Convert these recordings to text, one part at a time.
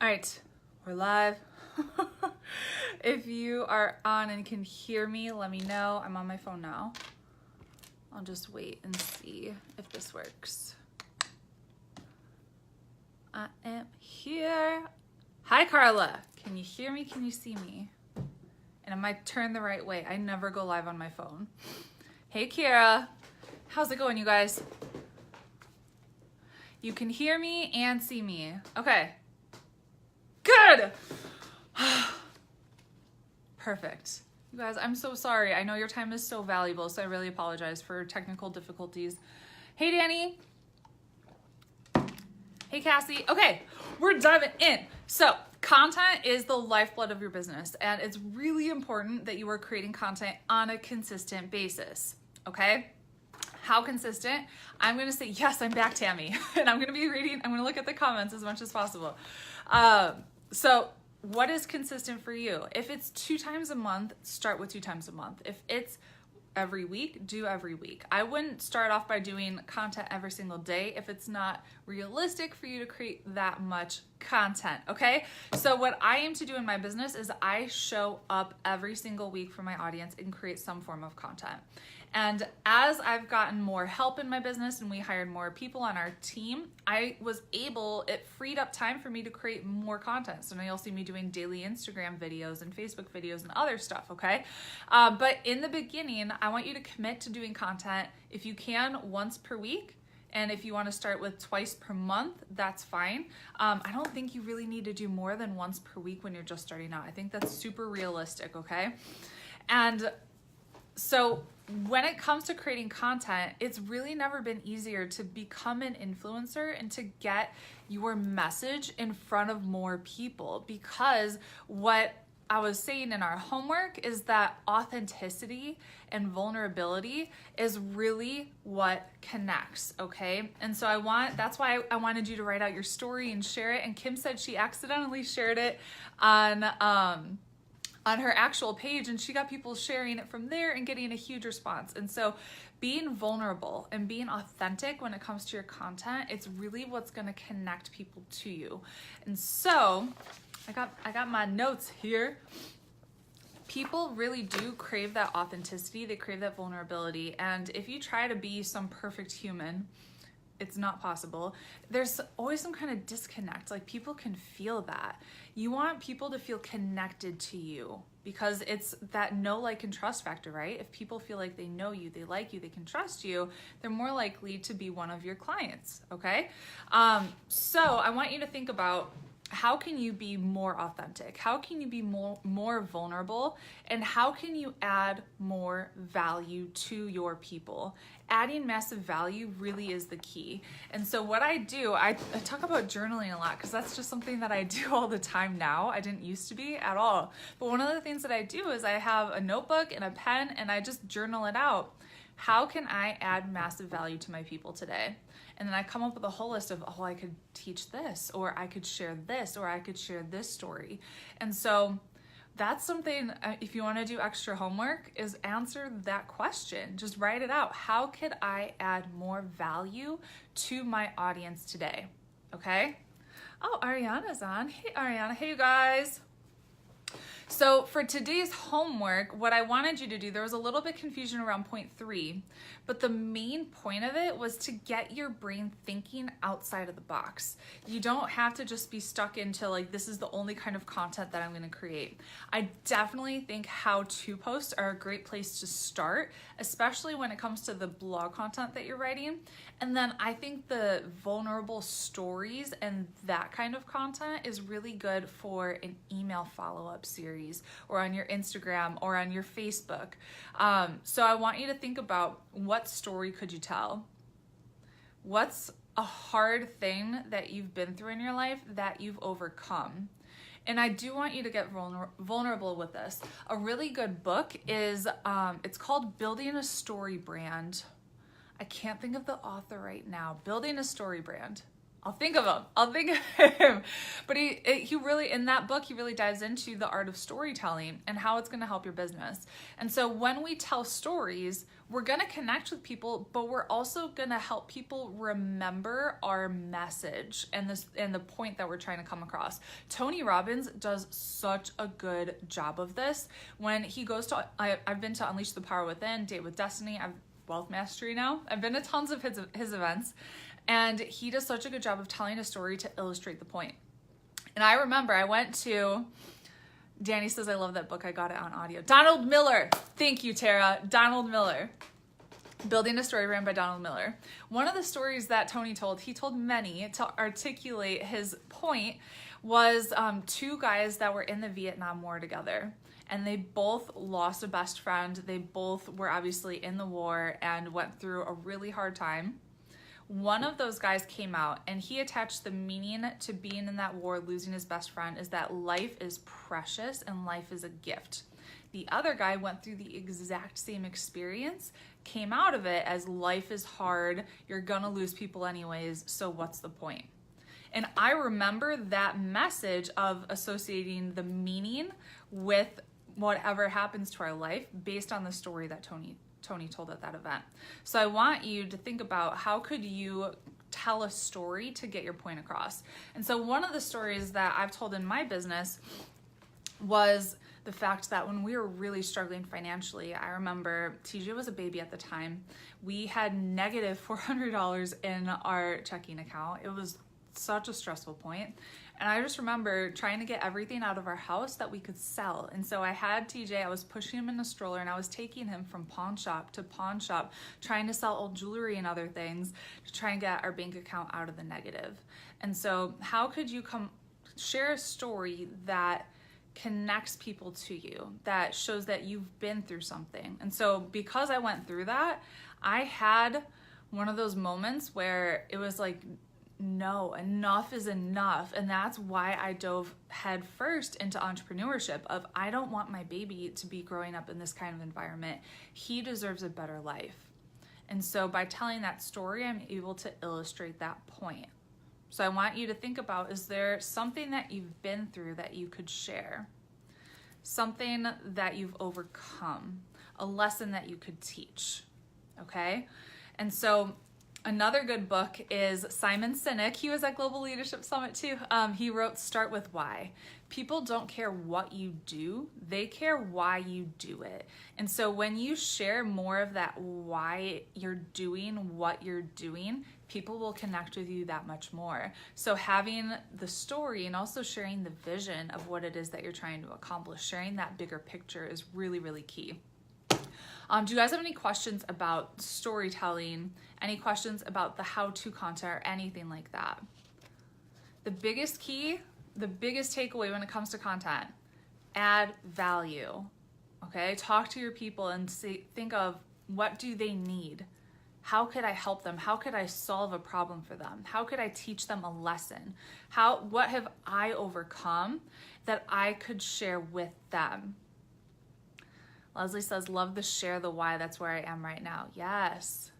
All right, we're live. If you are on and can hear me, let me know. I'm on my phone now. I'll just wait and see if this works. I am here. Hi, Carla. Can you hear me? Can you see me? And am I turned the right way? I never go live on my phone. Hey, Kira. How's it going, you guys? You can hear me and see me. Okay. Good. Perfect. You guys, I'm so sorry. I know your time is so valuable, so I really apologize for technical difficulties. Hey, Danny. Hey, Cassie. Okay, we're diving in. So, content is the lifeblood of your business, and it's really important that you are creating content on a consistent basis, okay? How consistent? I'm gonna say, yes, I'm back, Tammy. And I'm gonna be reading, I'm gonna look at the comments as much as possible. So what is consistent for you? If it's 2 times a month, start with 2 times a month. If it's every week, do every week. I wouldn't start off by doing content every single day if it's not realistic for you to create that much content, okay? So what I aim to do in my business is I show up every single week for my audience and create some form of content. And as I've gotten more help in my business and we hired more people on our team, it freed up time for me to create more content. So now you'll see me doing daily Instagram videos and Facebook videos and other stuff, okay? But in the beginning, I want you to commit to doing content, if you can, once per week. And if you want to start with twice per month, that's fine. I don't think you really need to do more than once per week when you're just starting out. I think that's super realistic, okay? And so when it comes to creating content, it's really never been easier to become an influencer and to get your message in front of more people, because what I was saying in our homework is that authenticity and vulnerability is really what connects, okay? And so that's why I wanted you to write out your story and share it. And Kim said she accidentally shared it on her actual page, and she got people sharing it from there and getting a huge response. And so being vulnerable and being authentic when it comes to your content, it's really what's going to connect people to you. And so I got my notes here. People really do crave that authenticity. They crave that vulnerability. And if you try to be some perfect human, it's not possible. There's always some kind of disconnect. Like, people can feel that. You want people to feel connected to you, because it's that know, like, and trust factor, right? If people feel like they know you, they like you, they can trust you, they're more likely to be one of your clients, okay? So I want you to think about, how can you be more authentic? How can you be more vulnerable? And how can you add more value to your people? Adding massive value really is the key. And so what I do, I talk about journaling a lot, because that's just something that I do all the time now. I didn't used to be at all. But one of the things that I do is I have a notebook and a pen, and I just journal it out. How can I add massive value to my people today? And then I come up with a whole list of, oh, I could teach this, or I could share this, or I could share this story. And so that's something, if you want to do extra homework, is answer that question. Just write it out. How could I add more value to my audience today? Okay? Oh, Ariana's on. Hey, Ariana. Hey, you guys. So for today's homework, what I wanted you to do, there was a little bit confusion around point 3, but the main point of it was to get your brain thinking outside of the box. You don't have to just be stuck into, like, this is the only kind of content that I'm going to create. I definitely think how-to posts are a great place to start, especially when it comes to the blog content that you're writing. And then I think the vulnerable stories and that kind of content is really good for an email follow-up series, or on your Instagram, or on your Facebook. So I want you to think about, what story could you tell? What's a hard thing that you've been through in your life that you've overcome? And I do want you to get vulnerable with this. A really good book is, it's called Building a Story Brand. I can't think of the author right now. Building a Story Brand. I'll think of him. I'll think of him. But he really, in that book, he really dives into the art of storytelling and how it's going to help your business. And so when we tell stories, we're going to connect with people, but we're also going to help people remember our message and the point that we're trying to come across. Tony Robbins does such a good job of this. When he goes to, I've been to Unleash the Power Within, Date with Destiny, I've Wealth Mastery now. I've been to tons of his events. And he does such a good job of telling a story to illustrate the point. And I remember I went to, Danny says, I love that book. I got it on audio. Donald Miller. Thank you, Tara. Donald Miller. Building a Story Brand by Donald Miller. One of the stories that Tony told, he told many to articulate his point, was two guys that were in the Vietnam War together. And they both lost a best friend. They both were obviously in the war and went through a really hard time. One of those guys came out and he attached the meaning to being in that war, losing his best friend, is that life is precious and life is a gift. The other guy went through the exact same experience, came out of it as life is hard, you're gonna lose people anyways, so what's the point? And I remember that message of associating the meaning with whatever happens to our life based on the story that Tony told at that event. So I want you to think about, how could you tell a story to get your point across? And so one of the stories that I've told in my business was the fact that when we were really struggling financially, I remember TJ was a baby at the time. We had negative $400 in our checking account. It was such a stressful point. And I just remember trying to get everything out of our house that we could sell. And so I had TJ, I was pushing him in a stroller and I was taking him from pawn shop to pawn shop, trying to sell old jewelry and other things to try and get our bank account out of the negative. And so how could you share a story that connects people to you, that shows that you've been through something? And so because I went through that, I had one of those moments where it was like, no, enough is enough. And that's why I dove head first into entrepreneurship of, I don't want my baby to be growing up in this kind of environment. He deserves a better life. And so by telling that story, I'm able to illustrate that point. So I want you to think about, is there something that you've been through that you could share? Something that you've overcome, a lesson that you could teach, okay? And so another good book is Simon Sinek. He was at Global Leadership Summit too. He wrote Start With Why. People don't care what you do, they care why you do it. And so when you share more of that why you're doing what you're doing, people will connect with you that much more. So having the story and also sharing the vision of what it is that you're trying to accomplish, sharing that bigger picture is really, really key. Do you guys have any questions about storytelling? Any questions about the how-to content or anything like that? The biggest key, the biggest takeaway when it comes to content, add value, okay? Talk to your people and think of, what do they need? How could I help them? How could I solve a problem for them? How could I teach them a lesson? What have I overcome that I could share with them? Leslie says, love the share the why. That's where I am right now. Yes.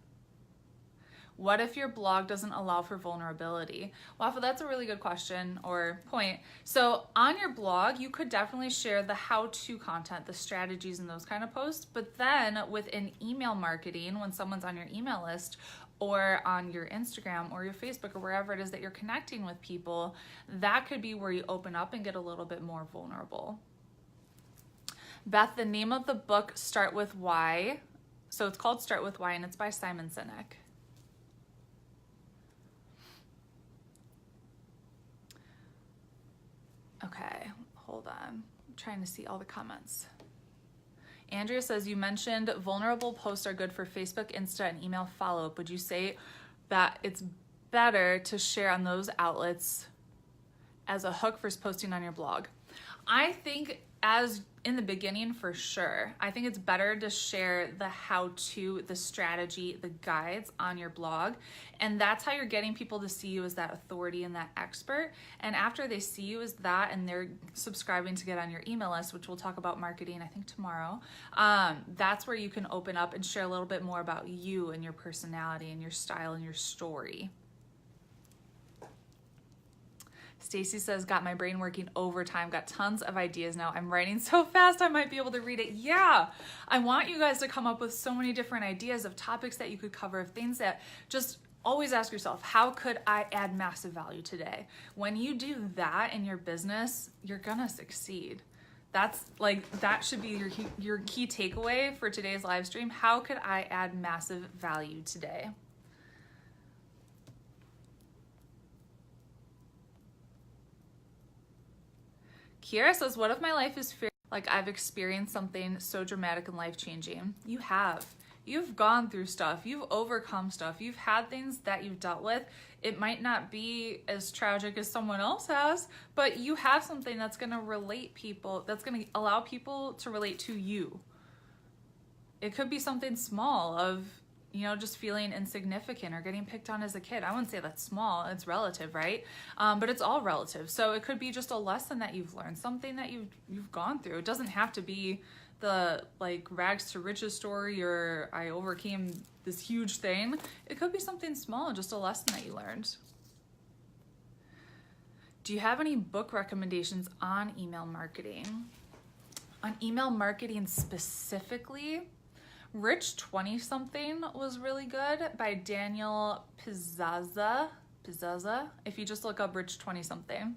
What if your blog doesn't allow for vulnerability? Waffle, that's a really good question or point. So on your blog, you could definitely share the how-to content, the strategies and those kind of posts. But then within email marketing, when someone's on your email list or on your Instagram or your Facebook or wherever it is that you're connecting with people, that could be where you open up and get a little bit more vulnerable. Beth, the name of the book, Start With Why. So it's called Start With Why and it's by Simon Sinek. Okay, hold on. I'm trying to see all the comments. Andrea says, you mentioned vulnerable posts are good for Facebook, Insta, and email follow-up. Would you say that it's better to share on those outlets as a hook versus posting on your blog? I think as in the beginning, for sure. I think it's better to share the how-to, the strategy, the guides on your blog. And that's how you're getting people to see you as that authority and that expert. And after they see you as that and they're subscribing to get on your email list, which we'll talk about marketing, I think tomorrow, that's where you can open up and share a little bit more about you and your personality and your style and your story. Stacy says, got my brain working overtime, got tons of ideas now. I'm writing so fast I might be able to read it. Yeah, I want you guys to come up with so many different ideas of topics that you could cover, of things that just always ask yourself, how could I add massive value today? When you do that in your business, you're gonna succeed. That should be your key takeaway for today's live stream. How could I add massive value today? Kiara says, what if my life is fair? Like I've experienced something so dramatic and life-changing. You have. You've gone through stuff. You've overcome stuff. You've had things that you've dealt with. It might not be as tragic as someone else has, but you have something that's going to relate people, that's going to allow people to relate to you. It could be something small of, you know, just feeling insignificant or getting picked on as a kid. I wouldn't say that's small, it's relative, right? But it's all relative. So it could be just a lesson that you've learned, something that you've gone through. It doesn't have to be the like rags to riches story or I overcame this huge thing. It could be something small, just a lesson that you learned. Do you have any book recommendations on email marketing? On email marketing specifically, Rich 20-something was really good by Daniel Pizzazza. If you just look up Rich 20-something.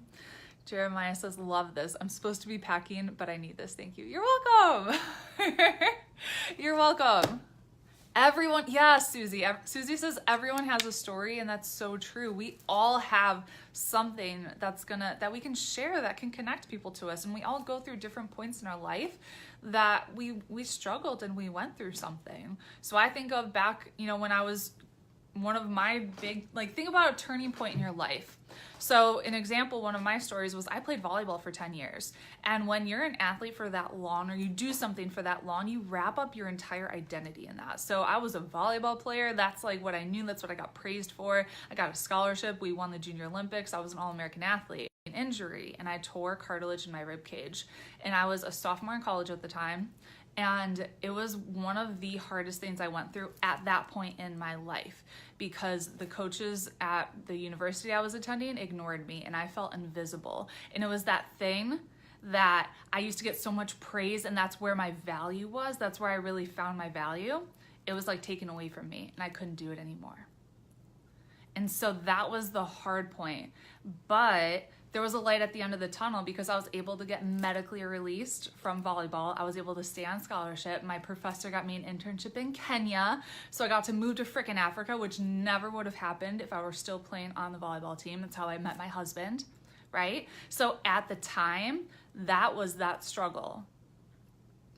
Jeremiah says, love this. I'm supposed to be packing, but I need this. Thank you. You're welcome. You're welcome. Everyone, yes, Susie. Susie says everyone has a story, and that's so true. We all have something that we can share that can connect people to us, and we all go through different points in our life that we struggled and we went through something. So I think of back, you know, when I was one of my big, think about a turning point in your life. So an example, one of my stories was I played volleyball for 10 years. And when you're an athlete for that long, or you do something for that long, you wrap up your entire identity in that. So I was a volleyball player. That's like what I knew. That's what I got praised for. I got a scholarship. We won the Junior Olympics. I was an All-American athlete. An injury, and I tore cartilage in my rib cage. And I was a sophomore in college at the time. And it was one of the hardest things I went through at that point in my life, because the coaches at the university I was attending ignored me and I felt invisible. And it was that thing that I used to get so much praise, and that's where my value was. That's where I really found my value. It was like taken away from me and I couldn't do it anymore. And so that was the hard point. But there was a light at the end of the tunnel because I was able to get medically released from volleyball. I was able to stay on scholarship. My professor got me an internship in Kenya. So I got to move to frickin' Africa, which never would have happened if I were still playing on the volleyball team. That's how I met my husband, right? So at the time, that was that struggle.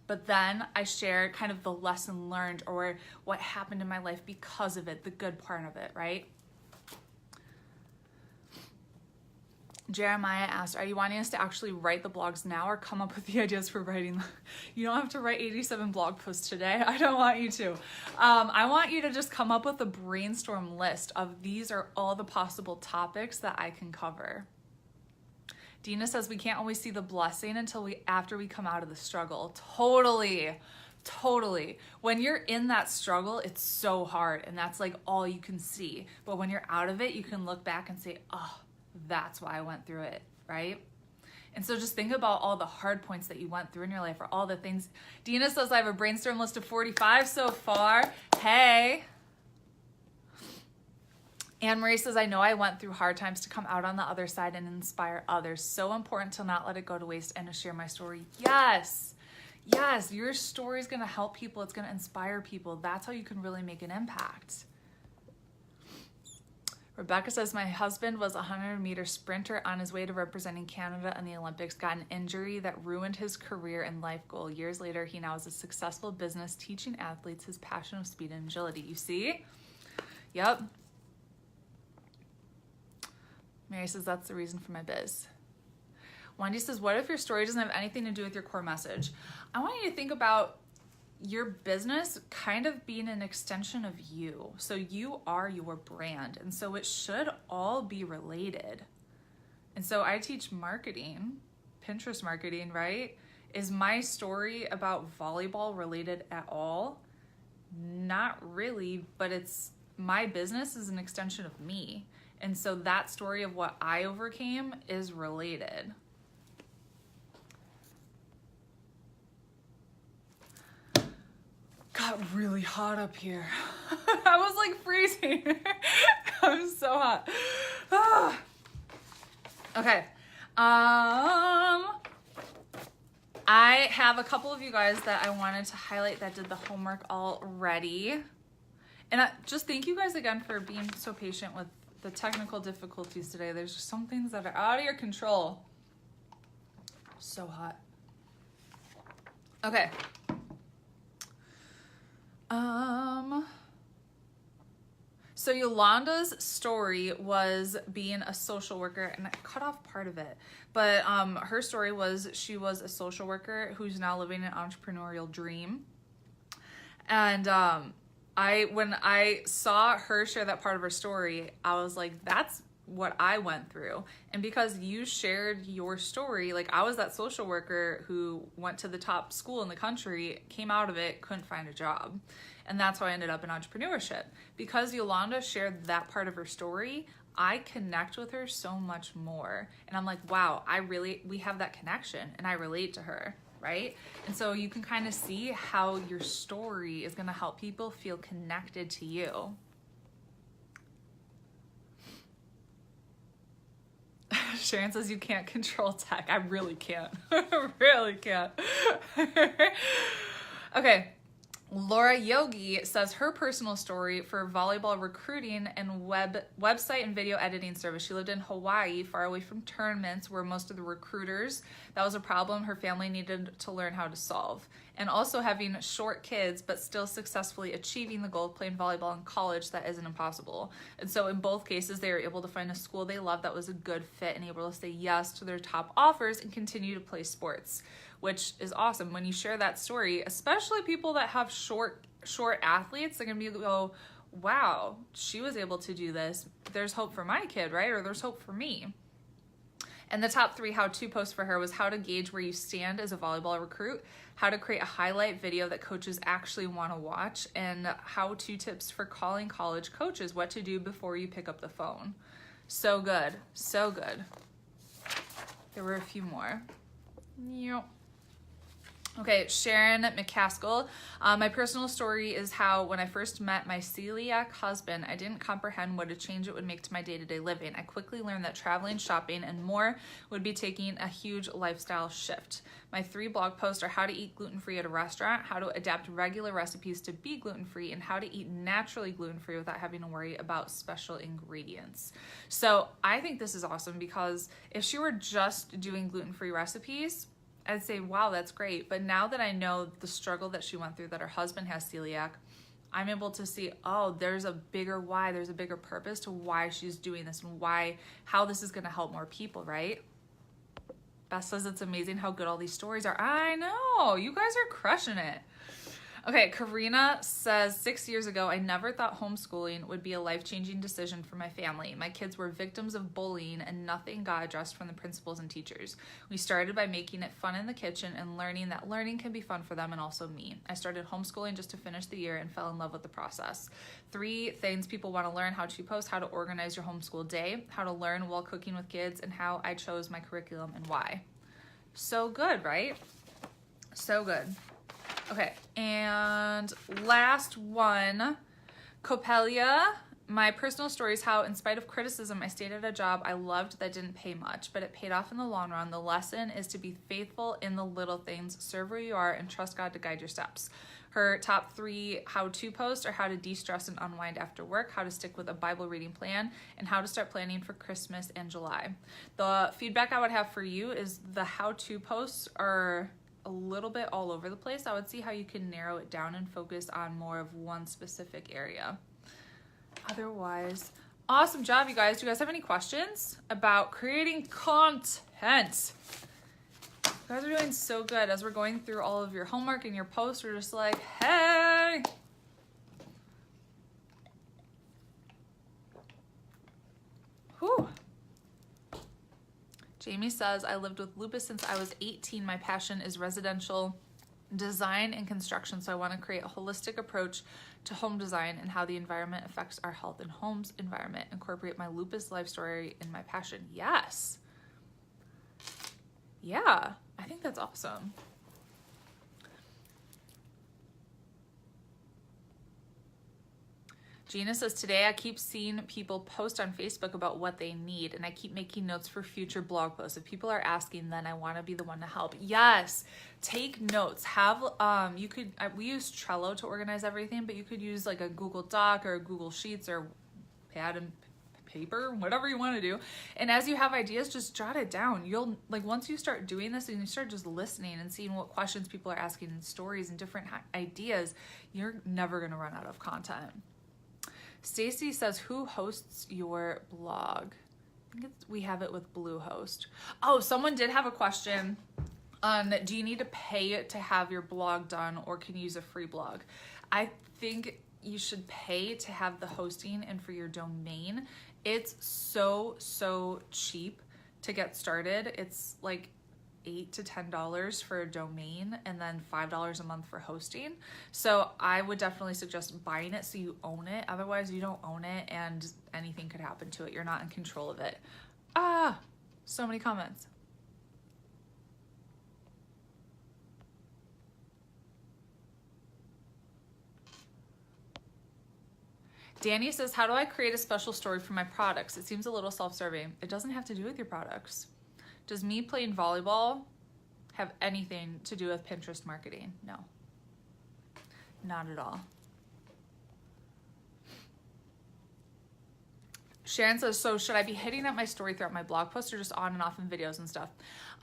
But then I shared kind of the lesson learned, or what happened in my life because of it, the good part of it, right? Jeremiah asked, are you wanting us to actually write the blogs now or come up with the ideas for writing? You don't have to write 87 blog posts today. I don't want you to. I want you to just come up with a brainstorm list of these are all the possible topics that I can cover. Dina says we can't always see the blessing until after we come out of the struggle. Totally. When you're in that struggle, it's so hard, and that's like all you can see. But when you're out of it, you can look back and say, oh, that's why I went through it, right? And so just think about all the hard points that you went through in your life, or all the things. Dina says I have a brainstorm list of 45 so far. Hey. Anne Marie says, I know I went through hard times to come out on the other side and inspire others. So important to not let it go to waste and to share my story. Yes, your story is going to help people. It's going to inspire people. That's how you can really make an impact. Rebecca says, my husband was a 100-meter sprinter on his way to representing Canada in the Olympics, got an injury that ruined his career and life goal. Years later, he now has a successful business teaching athletes his passion of speed and agility. You see? Yep. Mary says, that's the reason for my biz. Wendy says, what if your story doesn't have anything to do with your core message? I want you to think about your business kind of being an extension of you. So you are your brand. And so it should all be related. And so I teach marketing, Pinterest marketing, right? Is my story about volleyball related at all? Not really, but my business is an extension of me. And so that story of what I overcame is related. Got really hot up here. I was like freezing. I'm so hot. Okay. I have a couple of you guys that I wanted to highlight that did the homework already. And just thank you guys again for being so patient with the technical difficulties today. There's just some things that are out of your control. So hot. Okay. So Yolanda's story was being a social worker, and I cut off part of it, but her story was she was a social worker who's now living an entrepreneurial dream. And when I saw her share that part of her story, I was like, that's what I went through. And because you shared your story, like I was that social worker who went to the top school in the country, came out of it, couldn't find a job. And that's how I ended up in entrepreneurship. Because Yolanda shared that part of her story, I connect with her so much more. And I'm like, wow, we have that connection and I relate to her, right? And so you can kind of see how your story is gonna help people feel connected to you. Sharon says you can't control tech. I really can't. I really can't. Okay. Laura Yogi says her personal story for volleyball recruiting and website and video editing service. She lived in Hawaii, far away from tournaments where most of the recruiters, that was a problem her family needed to learn how to solve. And also having short kids, but still successfully achieving the goal of playing volleyball in college, that isn't impossible. And so in both cases, they were able to find a school they loved that was a good fit and able to say yes to their top offers and continue to play sports, which is awesome. When you share that story, especially people that have short athletes, they're gonna go, wow, she was able to do this. There's hope for my kid, right? Or there's hope for me. And the top 3 how-to posts for her was how to gauge where you stand as a volleyball recruit, how to create a highlight video that coaches actually want to watch, and how-to tips for calling college coaches, what to do before you pick up the phone. So good, so good. There were a few more. Yep. Okay, Sharon McCaskill. My personal story is how when I first met my celiac husband, I didn't comprehend what a change it would make to my day-to-day living. I quickly learned that traveling, shopping, and more would be taking a huge lifestyle shift. My 3 blog posts are how to eat gluten-free at a restaurant, how to adapt regular recipes to be gluten-free, and how to eat naturally gluten-free without having to worry about special ingredients. So I think this is awesome because if she were just doing gluten-free recipes, I'd say, wow, that's great. But now that I know the struggle that she went through, that her husband has celiac, I'm able to see, oh, there's a bigger why, there's a bigger purpose to why she's doing this and how this is gonna help more people, right? Beth says it's amazing how good all these stories are. I know, you guys are crushing it. Okay, Karina says, 6 years ago, I never thought homeschooling would be a life-changing decision for my family. My kids were victims of bullying and nothing got addressed from the principals and teachers. We started by making it fun in the kitchen and learning that learning can be fun for them and also me. I started homeschooling just to finish the year and fell in love with the process. 3 things people want to learn, how to post, how to organize your homeschool day, how to learn while cooking with kids, and how I chose my curriculum and why. So good, right? So good. Okay, and last one, Copelia. My personal story is how, in spite of criticism, I stayed at a job I loved that didn't pay much, but it paid off in the long run. The lesson is to be faithful in the little things, serve where you are, and trust God to guide your steps. Her top 3 how-to posts are how to de-stress and unwind after work, how to stick with a Bible reading plan, and how to start planning for Christmas and July. The feedback I would have for you is the how-to posts are a little bit all over the place. I would see how you can narrow it down and focus on more of one specific area. Otherwise, awesome job, you guys. Do you guys have any questions about creating content? You guys are doing so good. As we're going through all of your homework and your posts, we're just like, hey. Whew. Jamie says, I lived with lupus since I was 18. My passion is residential Design and construction. So I want to create a holistic approach to home design and how the environment affects our health and home's environment. Incorporate my lupus life story in my passion. Yes. Yeah, I think that's awesome. Gina says, today I keep seeing people post on Facebook about what they need, and I keep making notes for future blog posts. If people are asking, then I want to be the one to help. Yes, take notes. Have we use Trello to organize everything, but you could use like a Google Doc or Google Sheets or pad and paper, whatever you want to do. And as you have ideas, just jot it down. You'll like, once you start doing this and you start just listening and seeing what questions people are asking and stories and different ideas, you're never going to run out of content. Stacy says, who hosts your blog? I think we have it with Bluehost. Oh, someone did have a question on, do you need to pay to have your blog done, or can you use a free blog? I think you should pay to have the hosting and for your domain. It's so cheap to get started. It's like $8 to $10 for a domain and then $5 a month for hosting. So I would definitely suggest buying it so you own it. Otherwise you don't own it and anything could happen to it. You're not in control of it. So many comments. Danny says, how do I create a special story for my products? It seems a little self-serving. It doesn't have to do with your products. Does me playing volleyball have anything to do with Pinterest marketing? No, not at all. Sharon says, so should I be hitting up my story throughout my blog posts or just on and off in videos and stuff?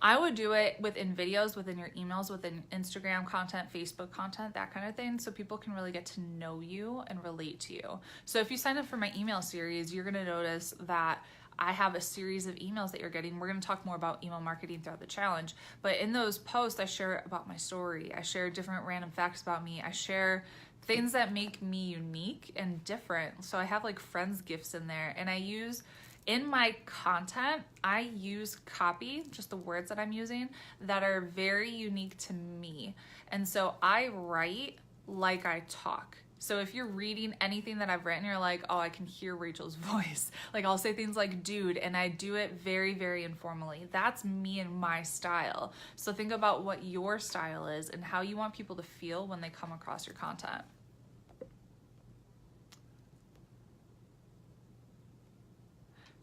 I would do it within videos, within your emails, within Instagram content, Facebook content, that kind of thing, so people can really get to know you and relate to you. So if you sign up for my email series, you're gonna notice that I have a series of emails that you're getting. We're going to talk more about email marketing throughout the challenge. But in those posts, I share about my story. I share different random facts about me. I share things that make me unique and different. So I have like friends gifts in there. And I use, in my content, I use copy, just the words that I'm using, that are very unique to me. And so I write like I talk. So if you're reading anything that I've written, you're like, oh, I can hear Rachel's voice. Like I'll say things like dude, and I do it very, very informally. That's me and my style. So think about what your style is and how you want people to feel when they come across your content.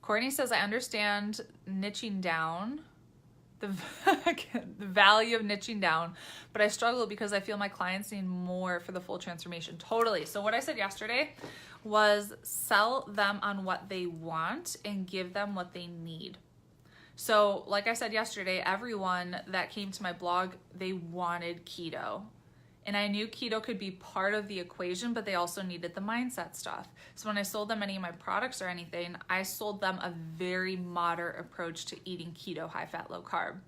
Courtney says, I understand niching down, the value of niching down, but I struggle because I feel my clients need more for the full transformation. Totally. So what I said yesterday was sell them on what they want and give them what they need. So like I said yesterday, everyone that came to my blog, they wanted keto. And I knew keto could be part of the equation, but they also needed the mindset stuff. So when I sold them any of my products or anything, I sold them a very moderate approach to eating keto, high fat, low carb.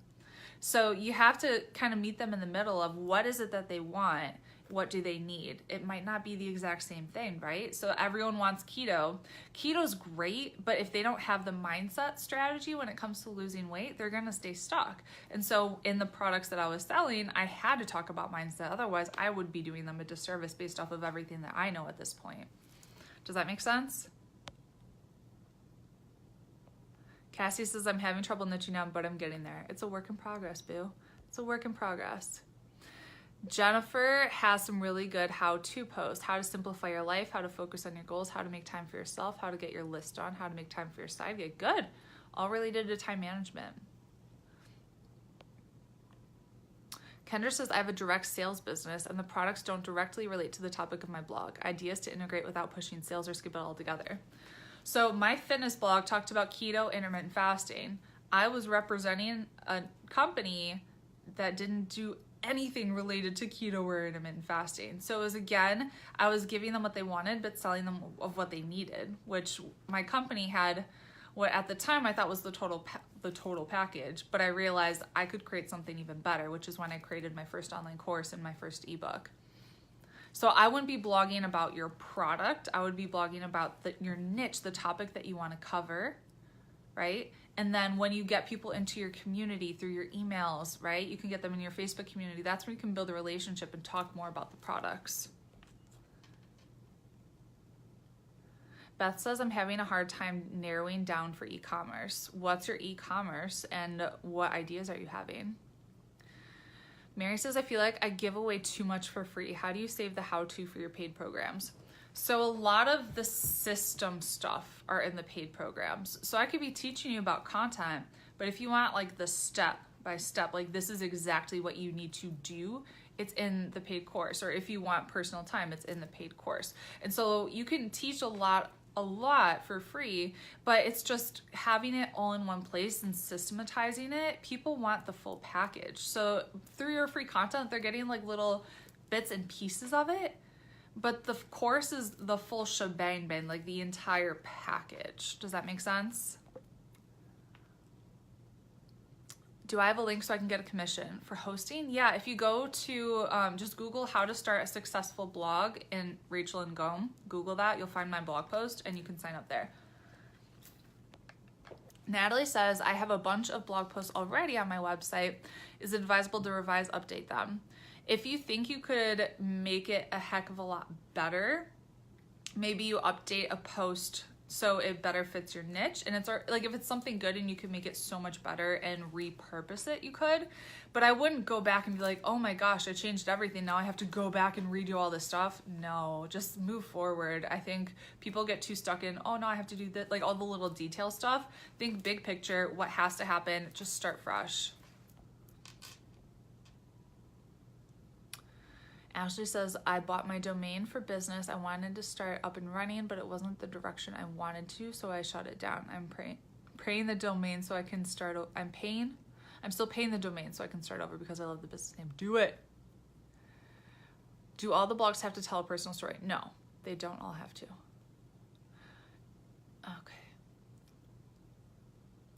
So you have to kind of meet them in the middle of what is it that they want? What do they need? It might not be the exact same thing, right? So everyone wants keto. Keto's great, but if they don't have the mindset strategy when it comes to losing weight, they're gonna stay stuck. And so in the products that I was selling, I had to talk about mindset. Otherwise, I would be doing them a disservice based off of everything that I know at this point. Does that make sense? Cassie says, I'm having trouble niching down, but I'm getting there. It's a work in progress, boo. It's a work in progress. Jennifer has some really good how-to posts. How to simplify your life, how to focus on your goals, how to make time for yourself, how to get your list on, how to make time for your side gig. Good. All related to time management. Kendra says, I have a direct sales business and the products don't directly relate to the topic of my blog. Ideas to integrate without pushing sales or skip it altogether. So my fitness blog talked about keto, intermittent fasting. I was representing a company that didn't do anything related to keto or intermittent fasting. So it was, again, I was giving them what they wanted, but selling them of what they needed, which my company had what at the time I thought was the total package, but I realized I could create something even better, which is when I created my first online course and my first ebook. So I wouldn't be blogging about your product. I would be blogging about your niche, the topic that you want to cover, right? And then when you get people into your community through your emails, right? You can get them in your Facebook community. That's when you can build a relationship and talk more about the products. Beth says, I'm having a hard time narrowing down for e-commerce. What's your e-commerce and what ideas are you having? Mary says, I feel like I give away too much for free. How do you save the how-to for your paid programs? So a lot of the system stuff are in the paid programs. So I could be teaching you about content, but if you want like the step by step, like this is exactly what you need to do, it's in the paid course. Or if you want personal time, it's in the paid course. And so you can teach a lot for free, but it's just having it all in one place and systematizing it. People want the full package. So through your free content, they're getting like little bits and pieces of it, but the course is the full shebang bang, like the entire package. Does that make sense? Do I have a link so I can get a commission for hosting? Yeah, if you go to, just Google how to start a successful blog in Rachel and Ngom, Google that, you'll find my blog post and you can sign up there. Natalie says, I have a bunch of blog posts already on my website. Is it advisable to revise, update them? If you think you could make it a heck of a lot better, maybe you update a post so it better fits your niche. And it's like, if it's something good and you can make it so much better and repurpose it, you could. But I wouldn't go back and be like, oh my gosh, I changed everything. Now I have to go back and redo all this stuff. No, just move forward. I think people get too stuck in, oh no, I have to do that, like all the little detail stuff. Think big picture, what has to happen, just start fresh. Ashley says, I bought my domain for business. I wanted to start up and running, but it wasn't the direction I wanted to, so I shut it down. I'm paying the domain so I can start. I'm still paying the domain so I can start over because I love the business name. Do it. Do all the blogs have to tell a personal story? No, they don't all have to. Okay.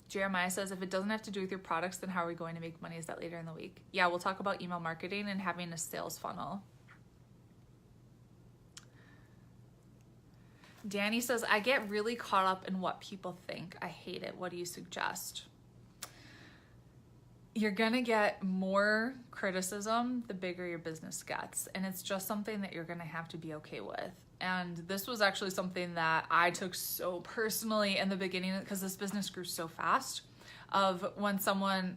Jeremiah says, if it doesn't have to do with your products, then how are we going to make money? Is that later in the week? Yeah, we'll talk about email marketing and having a sales funnel. Danny says, I get really caught up in what people think. I hate it. What do you suggest? You're gonna get more criticism the bigger your business gets. And it's just something that you're gonna have to be okay with. And this was actually something that I took so personally in the beginning because this business grew so fast. Of when someone,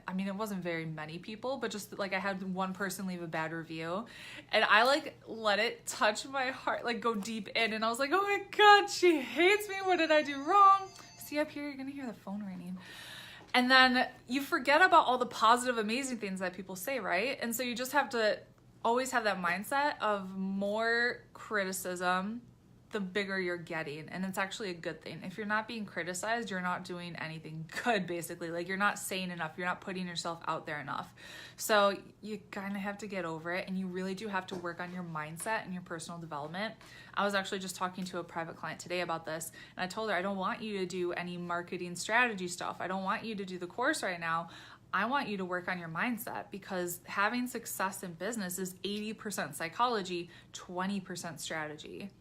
I mean, it wasn't very many people, but just like I had one person leave a bad review and I like let it touch my heart, like go deep in. And I was like, oh my God, she hates me. What did I do wrong? See up here, you're gonna hear the phone ringing. And then you forget about all the positive, amazing things that people say, right? And so you just have to always have that mindset of more criticism, the bigger you're getting. And it's actually a good thing. If you're not being criticized, you're not doing anything good, basically. Like you're not saying enough. You're not putting yourself out there enough. So you kind of have to get over it. And you really do have to work on your mindset and your personal development. I was actually just talking to a private client today about this. And I told her, I don't want you to do any marketing strategy stuff. I don't want you to do the course right now. I want you to work on your mindset because having success in business is 80% psychology, 20% strategy.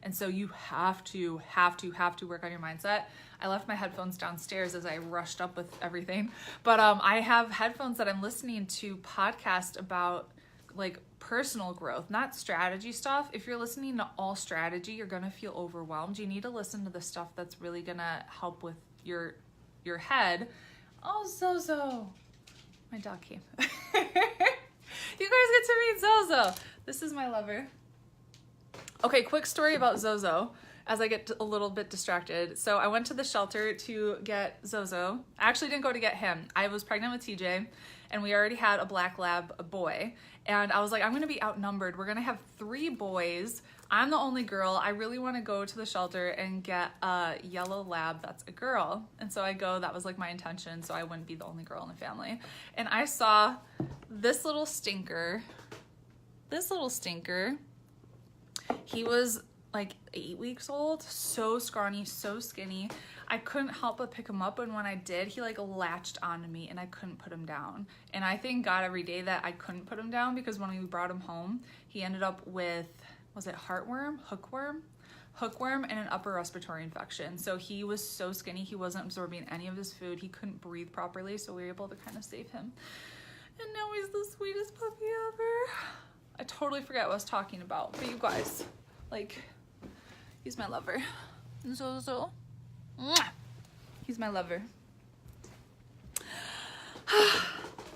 And so you have to work on your mindset. I left my headphones downstairs as I rushed up with everything. But I have headphones that I'm listening to podcasts about like personal growth, not strategy stuff. If you're listening to all strategy, you're gonna feel overwhelmed. You need to listen to the stuff that's really gonna help with your head. Oh, Zozo. My dog came. You guys get to meet Zozo. This is my lover. Okay, quick story about Zozo as I get a little bit distracted. So I went to the shelter to get Zozo. I actually didn't go to get him. I was pregnant with TJ and we already had a black lab boy. And I was like, I'm gonna be outnumbered. We're gonna have 3 boys. I'm the only girl. I really wanna go to the shelter and get a yellow lab that's a girl. And so I go, that was like my intention, so I wouldn't be the only girl in the family. And I saw this little stinker. He was like 8 weeks old, so scrawny, so skinny. I couldn't help but pick him up, and when I did, he like latched onto me and I couldn't put him down. And I thank God every day that I couldn't put him down because when we brought him home, he ended up with, was it heartworm? Hookworm? hookworm and an upper respiratory infection. So he was so skinny, he wasn't absorbing any of his food. He couldn't breathe properly, so we were able to kind of save him. And now he's the sweetest puppy ever. I totally forgot what I was talking about, but you guys, like, he's my lover. So, mwah. He's my lover.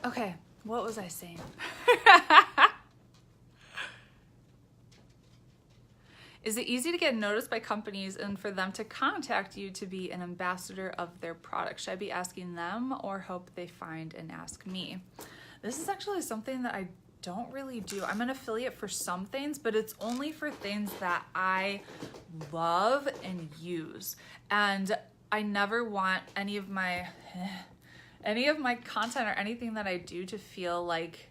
Okay, what was I saying? Is it easy to get noticed by companies and for them to contact you to be an ambassador of their product? Should I be asking them or hope they find and ask me? This is actually something that I don't really do. I'm an affiliate for some things, but it's only for things that I love and use. And I never want any of my content or anything that I do to feel like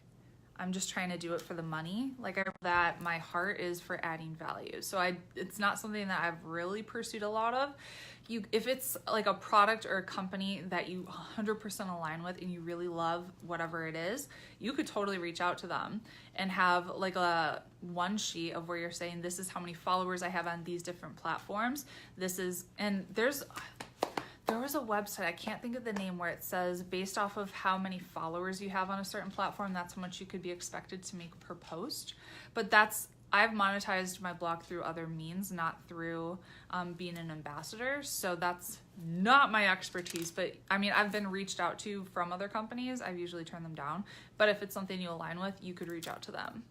I'm just trying to do it for the money. Like, that my heart is for adding value. So it's not something that I've really pursued a lot of. If it's like a product or a company that you 100% align with and you really love whatever it is, you could totally reach out to them and have like a one sheet of where you're saying, this is how many followers I have on these different platforms. There was a website, I can't think of the name, where it says based off of how many followers you have on a certain platform, that's how much you could be expected to make per post. But I've monetized my blog through other means, not through being an ambassador. So that's not my expertise. But I mean, I've been reached out to from other companies. I've usually turned them down. But if it's something you align with, you could reach out to them.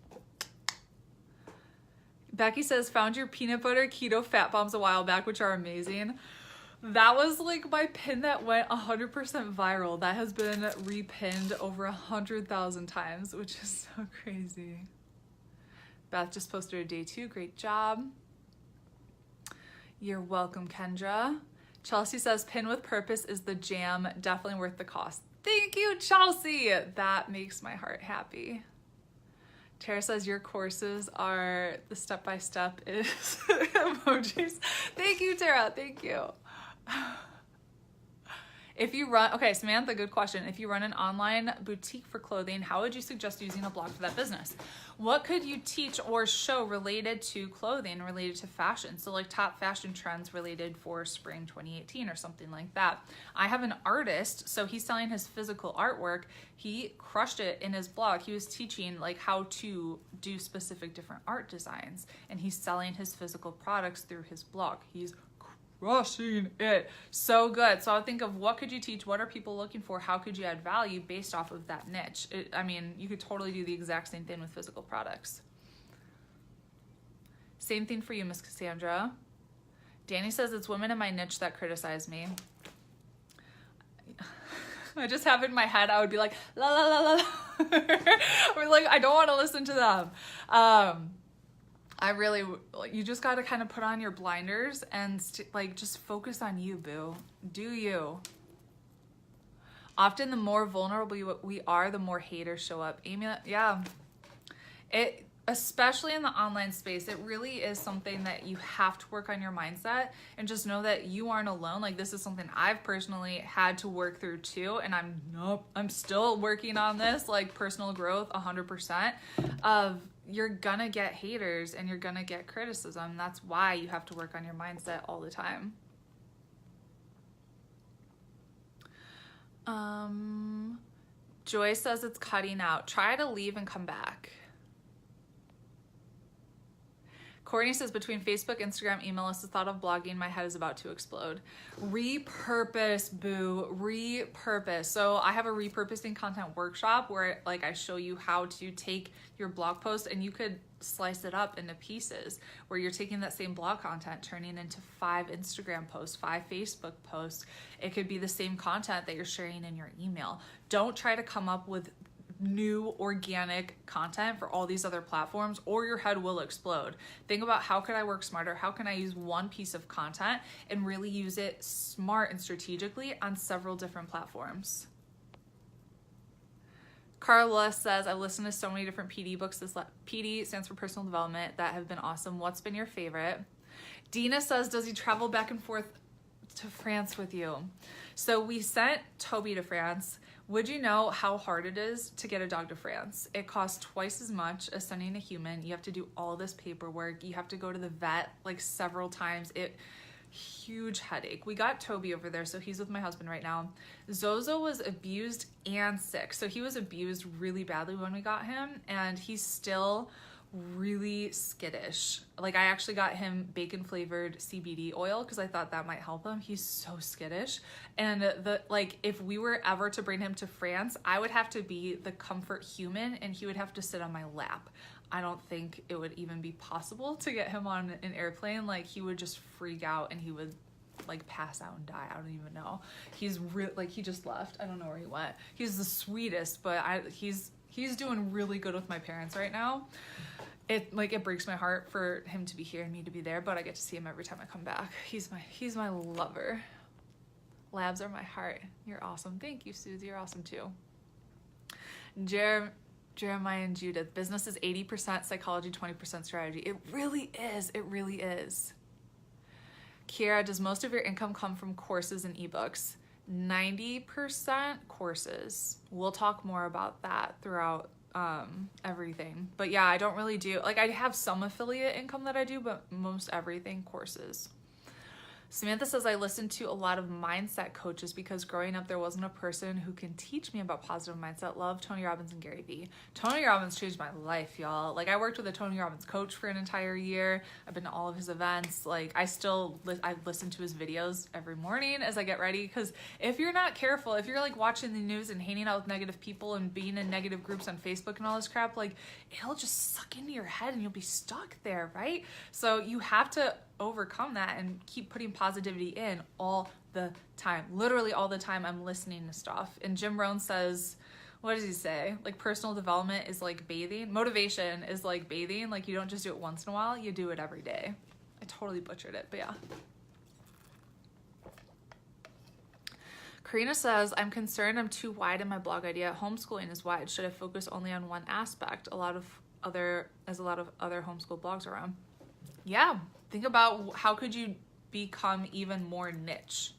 Becky says, found your peanut butter keto fat bombs a while back, which are amazing. That was like my pin that went 100% viral. That has been repinned over 100,000 times, which is so crazy. Beth just posted a day 2. Great job. You're welcome, Kendra. Chelsea says, pin with purpose is the jam. Definitely worth the cost. Thank you, Chelsea. That makes my heart happy. Tara says, your courses are the step-by-step is emojis. Thank you, Tara. Thank you. If you run, okay, Samantha, good question. If you run an online boutique for clothing, how would you suggest using a blog for that business? What could you teach or show related to clothing, related to fashion? So like top fashion trends related for spring 2018 or something like that. I have an artist, so he's selling his physical artwork. He crushed it in his blog. He was teaching like how to do specific different art designs, and he's selling his physical products through his blog. He's crushing it. So good. So I would think of what could you teach? What are people looking for? How could you add value based off of that niche? I mean, you could totally do the exact same thing with physical products. Same thing for you, Miss Cassandra. Danny says, it's women in my niche that criticize me. I just have it in my head, I would be like, la la la la. Or like, I don't want to listen to them. You just got to kind of put on your blinders and like just focus on you, boo. Do you. Often the more vulnerable we are, the more haters show up. Amy, yeah. Especially in the online space, it really is something that you have to work on your mindset and just know that you aren't alone. Like, this is something I've personally had to work through too. And I'm still working on this, like personal growth, 100% of you're gonna get haters and you're gonna get criticism. That's why you have to work on your mindset all the time. Joy says it's cutting out. Try to leave and come back. Courtney says, between Facebook, Instagram, email lists, the thought of blogging, my head is about to explode. Repurpose, boo. Repurpose. So I have a repurposing content workshop where like I show you how to take your blog post and you could slice it up into pieces where you're taking that same blog content, turning into 5 Instagram posts, 5 Facebook posts. It could be the same content that you're sharing in your email. Don't try to come up with new organic content for all these other platforms or your head will explode. Think about, how could I work smarter? How can I use one piece of content and really use it smart and strategically on several different platforms? Carla says, I've listened to so many different PD books. This PD stands for personal development that have been awesome. What's been your favorite? Dina says, does he travel back and forth to France with you. So we sent Toby to France. Would you know how hard it is to get a dog to France? It costs twice as much as sending a human. You have to do all this paperwork. You have to go to the vet like several times. Huge headache. We got Toby over there, so he's with my husband right now. Zozo was abused and sick. So he was abused really badly when we got him, and he's still really skittish. Like, I actually got him bacon flavored CBD oil because I thought that might help him. He's so skittish. And if we were ever to bring him to France, I would have to be the comfort human and he would have to sit on my lap. I don't think it would even be possible to get him on an airplane. Like, he would just freak out and he would like pass out and die. I don't even know. He's he just left. I don't know where he went. He's the sweetest, but he's doing really good with my parents right now. It breaks my heart for him to be here and me to be there, but I get to see him every time I come back. He's my lover. Labs are my heart. You're awesome. Thank you, Susie. You're awesome too. Jeremiah and Judith. Business is 80% psychology, 20% strategy. It really is. It really is. Kiera, does most of your income come from courses and ebooks? 90% courses. We'll talk more about that throughout everything. But yeah, I don't really do, I have some affiliate income that I do, but most everything courses. Samantha says, I listen to a lot of mindset coaches because growing up there wasn't a person who can teach me about positive mindset. Love Tony Robbins and Gary Vee. Tony Robbins changed my life, y'all. I worked with a Tony Robbins coach for an entire year. I've been to all of his events. I listen to his videos every morning as I get ready, because if you're not careful, if you're watching the news and hanging out with negative people and being in negative groups on Facebook and all this crap, it'll just suck into your head and you'll be stuck there, right? So you have to overcome that and keep putting positivity in all the time. Literally all the time I'm listening to stuff. And Jim Rohn says, what does he say? Personal development is like bathing. Motivation is like bathing. You don't just do it once in a while, you do it every day. I totally butchered it, but yeah. Karina says, I'm concerned I'm too wide in my blog idea. Homeschooling is wide. Should I focus only on one aspect? A lot of other homeschool blogs around. Yeah. Think about how could you become even more niche.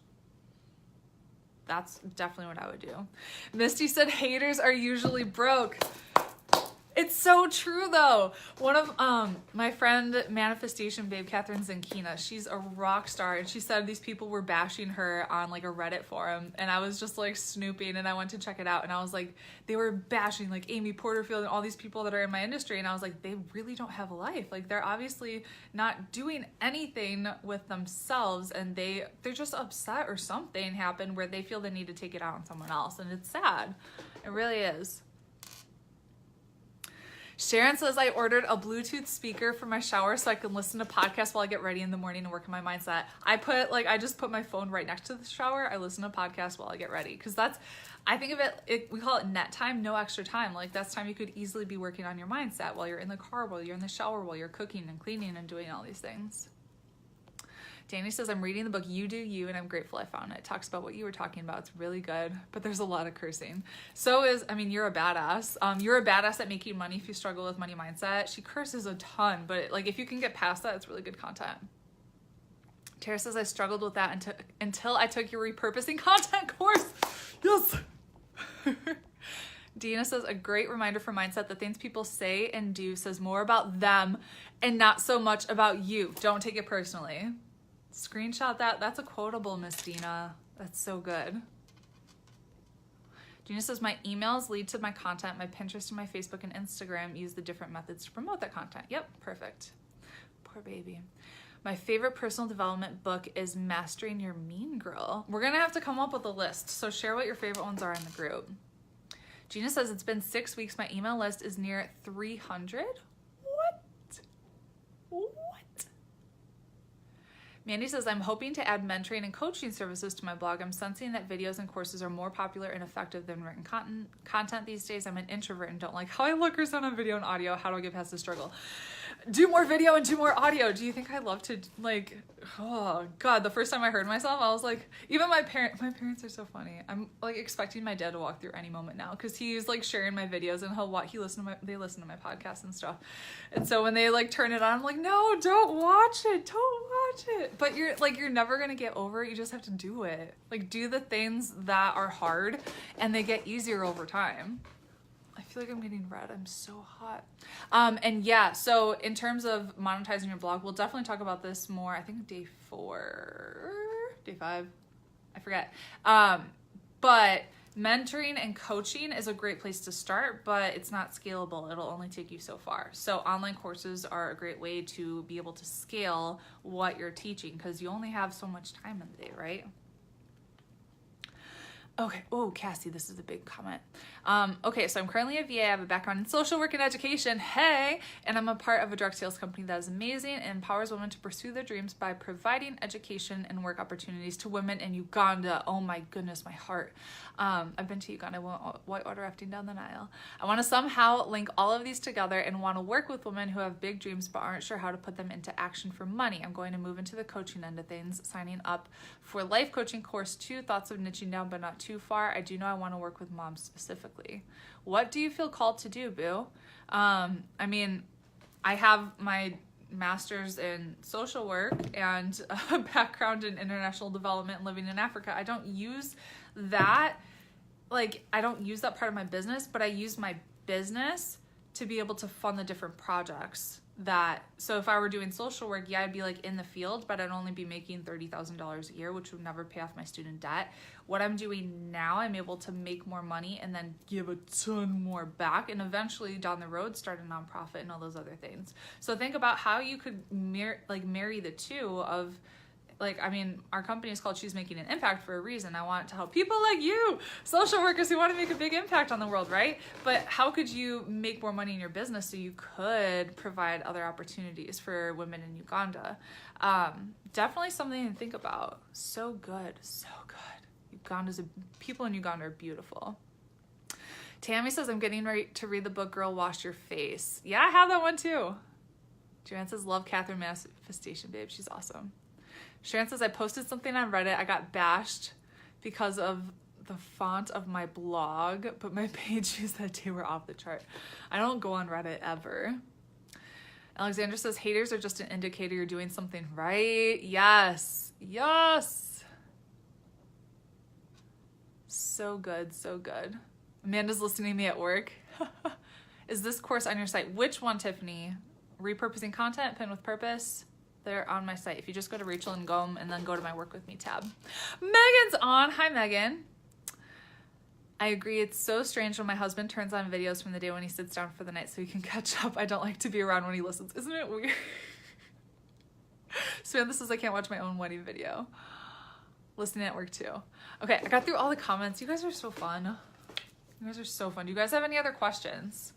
That's definitely what I would do. Misty said haters are usually broke. It's so true though. One of my friend Manifestation Babe, Catherine Zankina, she's a rock star, and she said these people were bashing her on a Reddit forum, and I was just snooping, and I went to check it out, and I was they were bashing Amy Porterfield and all these people that are in my industry, and I was they really don't have a life. They're obviously not doing anything with themselves, and they're just upset or something happened where they feel the need to take it out on someone else, and it's sad. It really is. Sharon says, I ordered a Bluetooth speaker for my shower so I can listen to podcasts while I get ready in the morning and work on my mindset. I just put my phone right next to the shower. I listen to podcasts while I get ready. Because I think of it, we call it net time, no extra time. That's time you could easily be working on your mindset while you're in the car, while you're in the shower, while you're cooking and cleaning and doing all these things. Danny says, I'm reading the book You Do You, and I'm grateful I found it. It talks about what you were talking about. It's really good, but there's a lot of cursing. You're a badass. You're a badass at making money if you struggle with money mindset. She curses a ton, but if you can get past that, it's really good content. Tara says, I struggled with that until I took your repurposing content course. Yes. Dina says, a great reminder for mindset, the things people say and do says more about them and not so much about you. Don't take it personally. Screenshot that. That's a quotable, Miss Dina. That's so good. Gina says, my emails lead to my content. My Pinterest and my Facebook and Instagram use the different methods to promote that content. Yep, perfect. Poor baby. My favorite personal development book is Mastering Your Mean Girl. We're going to have to come up with a list, so share what your favorite ones are in the group. Gina says, it's been 6 weeks. My email list is near 300. What? Mandy says, I'm hoping to add mentoring and coaching services to my blog. I'm sensing that videos and courses are more popular and effective than written content these days. I'm an introvert and don't like how I look or sound on video and audio. How do I get past the struggle? do more video and do more audio. Do you think I love to, like, oh God, the first time I heard myself, I was like, even my parents are so funny. I'm like expecting my dad to walk through any moment now because he's like sharing my videos and they listen to my podcast and stuff. And so when they like turn it on, I'm like, no, don't watch it. But you're never going to get over it. You just have to do it. Like, do the things that are hard and they get easier over time. I feel like I'm getting red. I'm so hot. And yeah, so in terms of monetizing your blog, we'll definitely talk about this more. I think day 5, I forget. But mentoring and coaching is a great place to start, but it's not scalable. It'll only take you so far. So online courses are a great way to be able to scale what you're teaching because you only have so much time in the day, right? Okay. Oh, Cassie, this is a big comment. Okay, so I'm currently a VA. I have a background in social work and education. Hey, and I'm a part of a direct sales company that is amazing and empowers women to pursue their dreams by providing education and work opportunities to women in Uganda. Oh my goodness, my heart. I've been to Uganda, whitewater rafting down the Nile. I want to somehow link all of these together and want to work with women who have big dreams but aren't sure how to put them into action for money. I'm going to move into the coaching end of things, signing up for life coaching course 2, thoughts of niching down but not too far. I do know I want to work with moms specifically. What do you feel called to do, boo? I mean, I have my master's in social work and a background in international development and living in Africa. I don't use that, I don't use that part of my business, but I use my business to be able to fund the different projects so if I were doing social work, yeah, I'd be like in the field, but I'd only be making $30,000 a year, which would never pay off my student debt. What I'm doing now, I'm able to make more money and then give a ton more back and eventually down the road start a nonprofit and all those other things. So think about how you could marry the two of, our company is called She's Making an Impact for a reason. I want to help people like you, social workers who want to make a big impact on the world, right? But how could you make more money in your business so you could provide other opportunities for women in Uganda? Definitely something to think about. So good, so good. People in Uganda are beautiful. Tammy says, I'm getting ready to read the book, Girl, Wash Your Face. Yeah, I have that one too. Joanne says, love Catherine Manifestation, babe. She's awesome. Sharon says, I posted something on Reddit. I got bashed because of the font of my blog, but my page views that day were off the chart. I don't go on Reddit ever. Alexandra says, haters are just an indicator you're doing something right. Yes. So good, so good. Amanda's listening to me at work. Is this course on your site? Which one, Tiffany? Repurposing content, pin with purpose? They're on my site. If you just go to Rachel and Ngom and then go to my Work With Me tab. Megan's on. Hi, Megan. I agree. It's so strange when my husband turns on videos from the day when he sits down for the night so he can catch up. I don't like to be around when he listens. Isn't it weird? Samantha says I can't watch my own wedding video. Listening at work too. Okay, I got through all the comments. You guys are so fun. Do you guys have any other questions?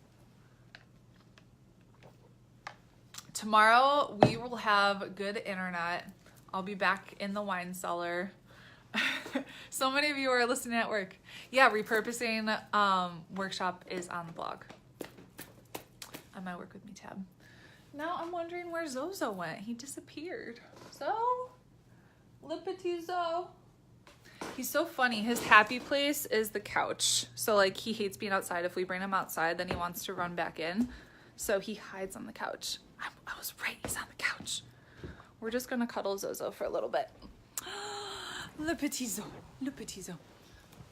Tomorrow we will have good internet. I'll be back in the wine cellar. So many of you are listening at work. Yeah, repurposing workshop is on the blog. On my Work With Me tab. Now I'm wondering where Zozo went. He disappeared. Le petit Zo. He's so funny. His happy place is the couch. So he hates being outside. If we bring him outside, then he wants to run back in. So he hides on the couch. I was right, he's on the couch. We're just gonna cuddle Zozo for a little bit. Le petit Zo.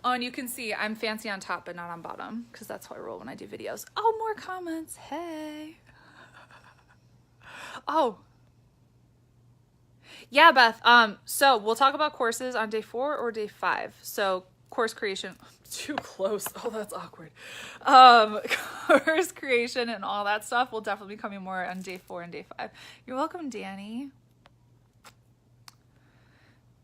Oh, and you can see I'm fancy on top but not on bottom because that's how I roll when I do videos. Oh, more comments. Hey. Oh. Yeah, Beth. So we'll talk about courses on day 4 or day 5. So course creation. Too close. Oh, that's awkward. Course creation and all that stuff will definitely be coming more on day 4 and day 5. You're welcome, Danny.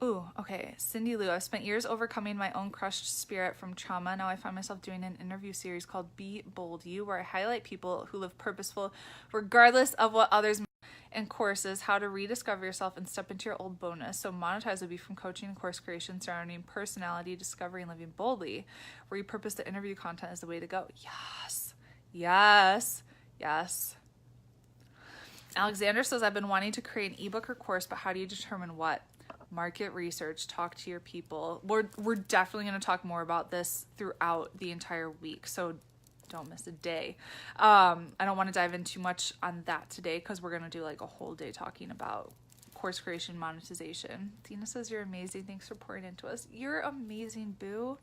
Ooh, okay. Cindy Lou, I've spent years overcoming my own crushed spirit from trauma. Now I find myself doing an interview series called Be Bold You, where I highlight people who live purposeful regardless of what others may, and courses, how to rediscover yourself and step into your old bonus. So monetize will be from coaching and course creation surrounding personality, discovery, and living boldly. Repurpose the interview content is the way to go. Yes. Alexander says, I've been wanting to create an ebook or course, but how do you determine what? Market research, talk to your people. We're definitely going to talk more about this throughout the entire week, so don't miss a day. I don't want to dive in too much on that today because we're going to do like a whole day talking about course creation, monetization. Tina says, you're amazing. Thanks for pouring into us. You're amazing, boo.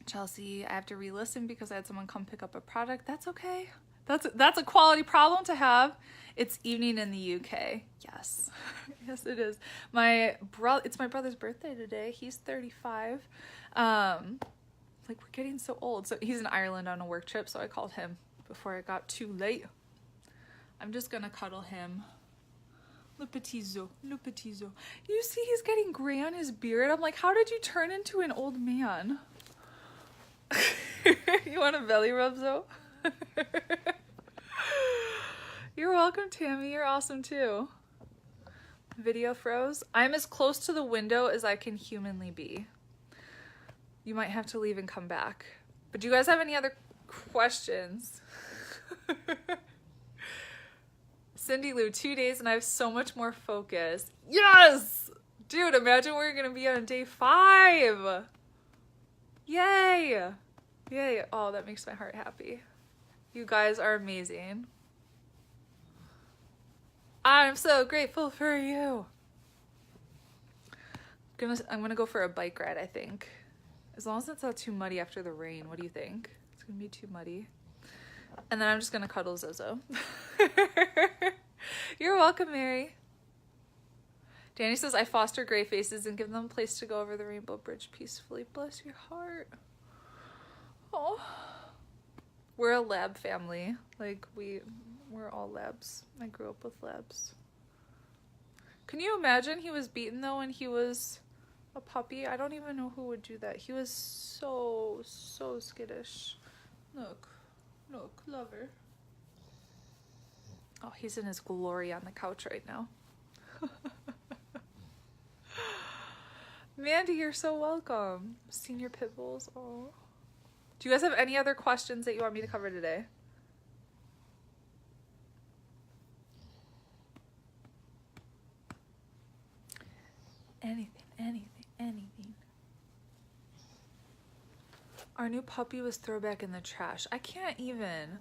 Chelsea, I have to re-listen because I had someone come pick up a product. That's okay. That's a quality problem to have. It's evening in the UK. Yes. Yes, it is. It's my brother's birthday today. He's 35. Like, we're getting so old. So he's in Ireland on a work trip, so I called him before it got too late. I'm just gonna cuddle him. Le petit zo, le petit zo. You see he's getting gray on his beard. I'm like, how did you turn into an old man? You want a belly rub, Zo? You're welcome, Tammy. You're awesome too. Video froze. I'm as close to the window as I can humanly be. You might have to leave and come back. But do you guys have any other questions? Cindy Lou, 2 days and I have so much more focus. Yes! Dude, imagine we're gonna be on day 5. Yay! Yay. Oh, that makes my heart happy. You guys are amazing. I'm so grateful for you. I'm gonna go for a bike ride, I think. As long as it's not too muddy after the rain. What do you think? It's gonna be too muddy. And then I'm just gonna cuddle Zozo. You're welcome, Mary. Danny says, I foster gray faces and give them a place to go over the rainbow bridge peacefully. Bless your heart. Oh. We're a lab family. Like, we're all labs. I grew up with labs. Can you imagine he was beaten, though, when he was a puppy? I don't even know who would do that. He was so skittish. Look, lover. Oh, he's in his glory on the couch right now. Mandy, you're so welcome. Senior pit bulls. Oh. Do you guys have any other questions that you want me to cover today? Anything. Our new puppy was throwback in the trash. I can't even.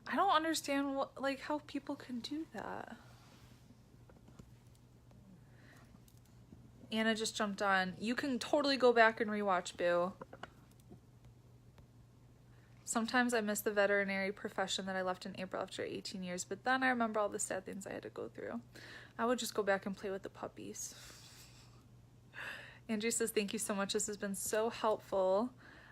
I don't understand how people can do that. Anna just jumped on. You can totally go back and rewatch, Boo. Sometimes I miss the veterinary profession that I left in April after 18 years, but then I remember all the sad things I had to go through. I would just go back and play with the puppies. Andrew says, thank you so much. This has been so helpful.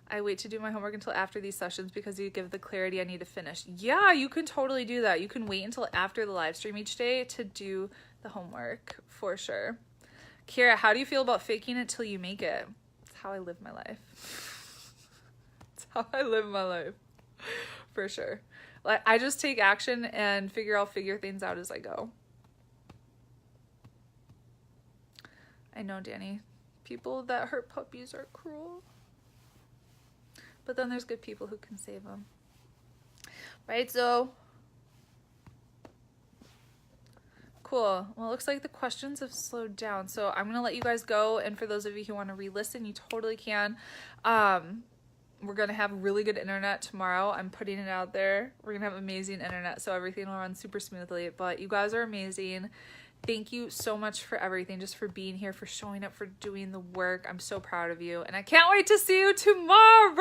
I wait to do my homework until after these sessions because you give the clarity I need to finish. Yeah, you can totally do that. You can wait until after the live stream each day to do the homework for sure. Kira, how do you feel about faking it till you make it? It's how I live my life. It's how I live my life. For sure. Like, I just take action and I'll figure things out as I go. I know, Danny. People that hurt puppies are cruel. But then there's good people who can save them. Right, Zoe? Cool. Well, it looks like the questions have slowed down. So I'm going to let you guys go. And for those of you who want to re-listen, you totally can. We're going to have really good internet tomorrow. I'm putting it out there. We're going to have amazing internet, so everything will run super smoothly. But you guys are amazing. Thank you so much for everything, just for being here, for showing up, for doing the work. I'm so proud of you. And I can't wait to see you tomorrow.